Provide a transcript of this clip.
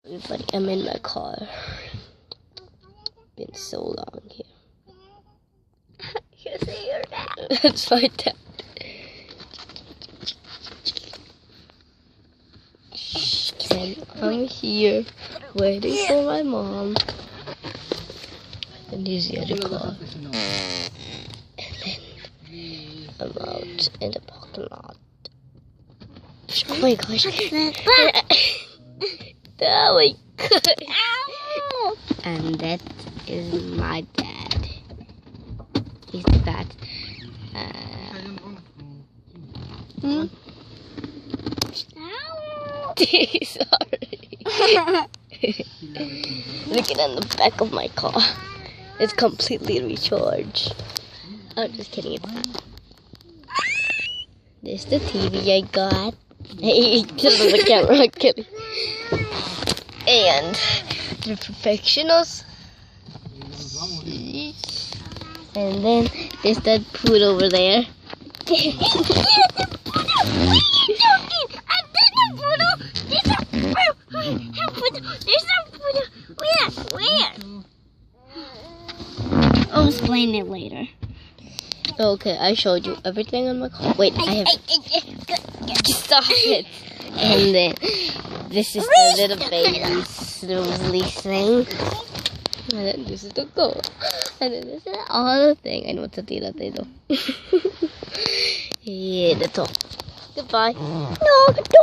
Everybody, I'm in my car. Been so long here. You see your dad? That's my dad. And I'm here waiting for my mom. And here's the other car. And then I'm out in the parking lot. Oh my gosh. Oh my god. And that is my dad. He's that. Sorry. Looking at the back of my car. It's completely recharged. I'm just kidding. It's not. This is the TV I got. Hey, kill the camera. I'm kidding. And the Perfectionals. And then there's that food over there. I'll explain it later. Okay, I showed you everything on my car. Wait, I have. Stop it. And then this is the little baby's release thing. And then this is the goal. And then this is all the thing. I know it's a tira though. Yeah, that's all. Goodbye. No, don't.